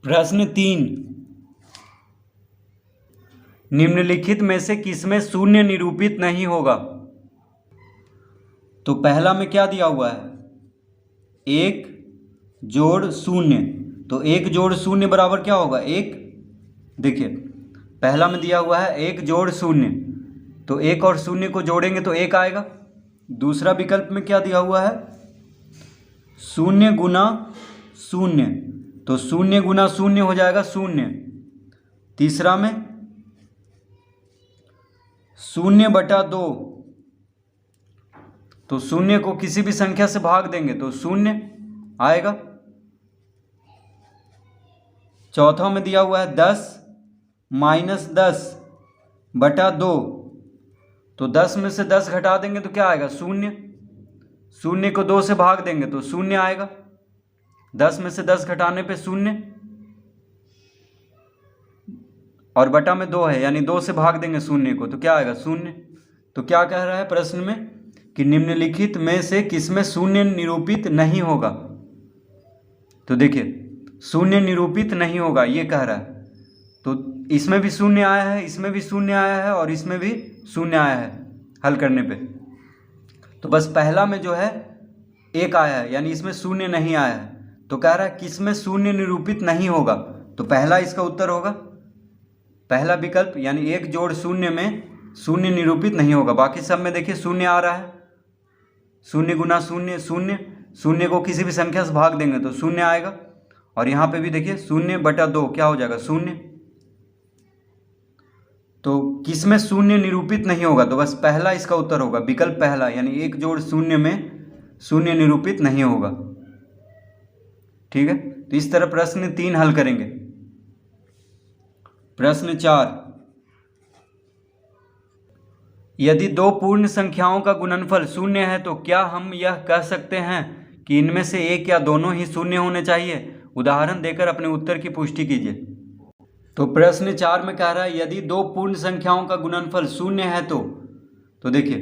प्रश्न 3, निम्नलिखित में से किसमें शून्य निरूपित नहीं होगा? तो पहला में क्या दिया हुआ है? 1 जोड़ 0। तो 1 जोड़ 0 बराबर क्या होगा? 1। देखिए पहला में दिया हुआ है 1 जोड़ 0, तो 1 और 0 को जोड़ेंगे तो 1 आएगा। दूसरा विकल्प में क्या दिया हुआ है? 0 गुना 0, तो 0 गुना 0 हो जाएगा 0। तीसरा में 0/2, तो 0 को किसी भी संख्या से भाग देंगे तो 0 आएगा। चौथा में दिया हुआ है 10 माइनस 10/2, तो 10 में से 10 घटा देंगे तो क्या आएगा? 0। 0 को 2 से भाग देंगे तो 0 आएगा। 10 में से 10 घटाने पे 0 और बटा में 2 है, यानी 2 से भाग देंगे 0 को तो क्या आएगा? 0। तो क्या कह रहा है प्रश्न में कि निम्नलिखित में से किसमें शून्य निरूपित नहीं होगा? तो देखिए शून्य निरूपित नहीं होगा ये कह रहा है, तो इसमें भी 0 आया है, इसमें भी 0 आया है और इसमें भी 0 आया है हल करने पे। तो बस पहला में जो है 1 आया है, यानी इसमें 0 नहीं आया है। तो कह रहा है किसमें शून्य निरूपित नहीं होगा? तो पहला इसका उत्तर होगा, पहला विकल्प, यानी 1 जोड़ 0 में शून्य निरूपित नहीं होगा। बाकी सब में देखिए 0 आ रहा है, 0 गुना 0 0, 0 को किसी भी संख्या से भाग देंगे तो 0 आएगा। और यहाँ पे भी देखिए 0/2 क्या हो जाएगा? 0। तो किसमें शून्य निरूपित नहीं होगा? तो बस पहला इसका उत्तर होगा, विकल्प पहला, यानी 1 जोड़ 0 में शून्य निरूपित नहीं होगा। ठीक है, तो इस तरह प्रश्न 3 हल करेंगे। प्रश्न 4, यदि दो पूर्ण संख्याओं का गुणनफल 0 है तो क्या हम यह कह सकते हैं कि इनमें से एक या दोनों ही 0 होने चाहिए? उदाहरण देकर अपने उत्तर की पुष्टि कीजिए। तो प्रश्न 4 में कह रहा है यदि दो पूर्ण संख्याओं का गुणनफल 0 है तो देखिए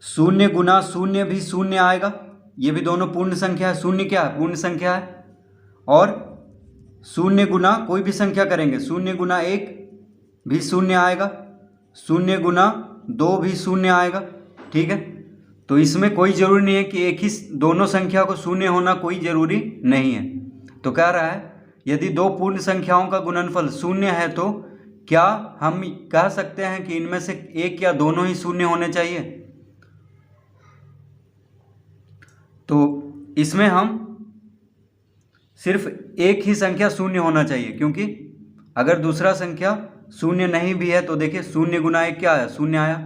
0 गुना 0 भी 0 आएगा, ये भी दोनों पूर्ण संख्या है। 0 क्या है? पूर्ण संख्या है। और 0 गुना कोई भी संख्या करेंगे, 0 गुना 1 भी 0 आएगा, 0 गुना 2 भी 0 आएगा। ठीक है, तो इसमें कोई ज़रूरी नहीं है कि एक ही दोनों संख्या को 0 होना, कोई ज़रूरी नहीं है। तो कह रहा है यदि दो पूर्ण संख्याओं का गुणनफल 0 है तो क्या हम कह सकते हैं कि इनमें से एक या दोनों ही 0 होने चाहिए? तो इसमें हम सिर्फ एक ही संख्या 0 होना चाहिए, क्योंकि अगर दूसरा संख्या 0 नहीं भी है तो देखिए 0 गुना 1 क्या आया? 0 आया।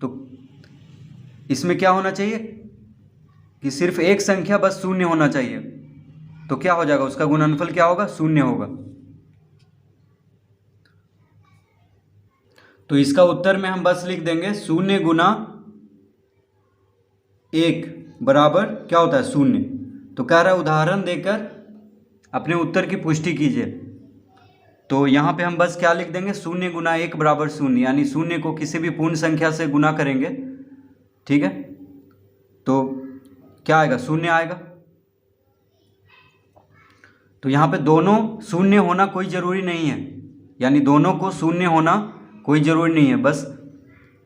तो इसमें क्या होना चाहिए कि सिर्फ एक संख्या बस 0 होना चाहिए, तो क्या हो जाएगा? उसका गुणनफल क्या होगा? 0 होगा। तो इसका उत्तर में हम बस लिख देंगे 0 गुना 1 बराबर क्या होता है? 0। तो कह रहा है उदाहरण देकर अपने उत्तर की पुष्टि कीजिए। तो यहाँ पे हम बस क्या लिख देंगे? 0 गुना 1 बराबर 0, यानी 0 को किसी भी पूर्ण संख्या से गुना करेंगे। ठीक है, तो क्या आएगा? 0 आएगा। तो यहाँ पे दोनों 0 होना कोई ज़रूरी नहीं है, यानी दोनों को 0 होना कोई ज़रूरी नहीं है, बस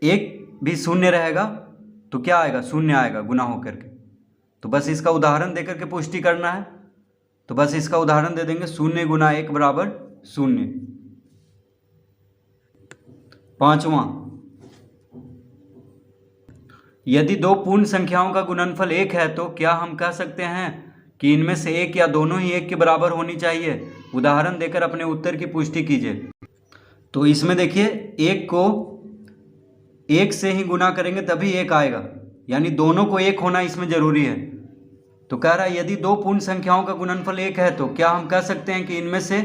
एक भी 0 रहेगा तो क्या आएगा? 0 आएगा गुना होकर के। तो बस इसका उदाहरण देकर के पुष्टि करना है, तो बस इसका उदाहरण दे देंगे 0 गुना 1 बराबर 0। पांचवा, यदि दो पूर्ण संख्याओं का गुणनफल 1 है तो क्या हम कह सकते हैं कि इनमें से एक या दोनों ही 1 के बराबर होनी चाहिए? उदाहरण देकर अपने उत्तर की पुष्टि कीजिए। तो इसमें देखिए 1 को 1 से ही गुना करेंगे तभी 1 आएगा, यानी दोनों को 1 होना इसमें ज़रूरी है। तो कह रहा है यदि दो पूर्ण संख्याओं का गुणनफल 1 है तो क्या हम कह सकते हैं कि इनमें से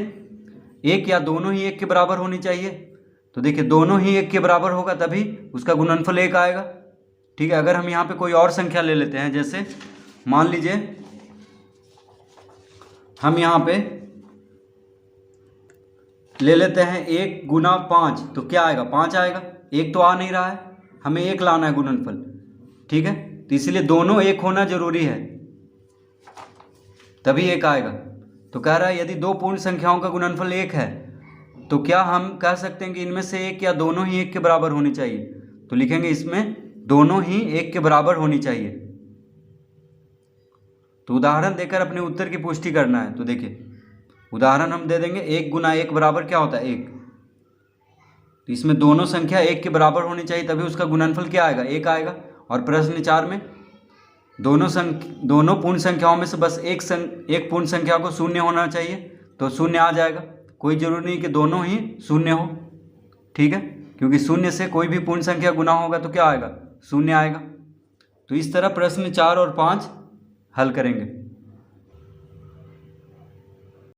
एक या दोनों ही 1 के बराबर होनी चाहिए? तो देखिए दोनों ही 1 के बराबर होगा तभी उसका गुणनफल 1 आएगा। ठीक है, अगर हम यहाँ पे कोई और संख्या ले लेते हैं, जैसे मान लीजिए हम यहाँ पे ले लेते हैं 1 गुना 5, तो क्या आएगा? 5 आएगा। 1 तो आ नहीं रहा है, हमें 1 लाना है गुणनफल। ठीक है, तो इसलिए दोनों 1 होना जरूरी है, तभी 1 आएगा। तो कह रहा है यदि दो पूर्ण संख्याओं का गुणनफल 1 है तो क्या हम कह सकते हैं कि इनमें से एक या दोनों ही 1 के बराबर होनी चाहिए? तो लिखेंगे इसमें दोनों ही 1 के बराबर होनी चाहिए। तो उदाहरण देकर अपने उत्तर की पुष्टि करना है। तो देखिए उदाहरण हम दे देंगे, 1 गुना 1 बराबर क्या होता है? 1। तो इसमें दोनों संख्या 1 के बराबर होनी चाहिए, तभी उसका गुणनफल क्या आएगा? 1 आएगा। और प्रश्न 4 में दोनों पूर्ण संख्याओं में से बस एक पूर्ण संख्या को शून्य होना चाहिए, तो शून्य आ जाएगा। कोई जरूरी नहीं कि दोनों ही शून्य हो, ठीक है, क्योंकि शून्य से कोई भी पूर्ण संख्या गुना होगा तो क्या आएगा? शून्य आएगा। तो इस तरह प्रश्न 4 और 5 हल करेंगे।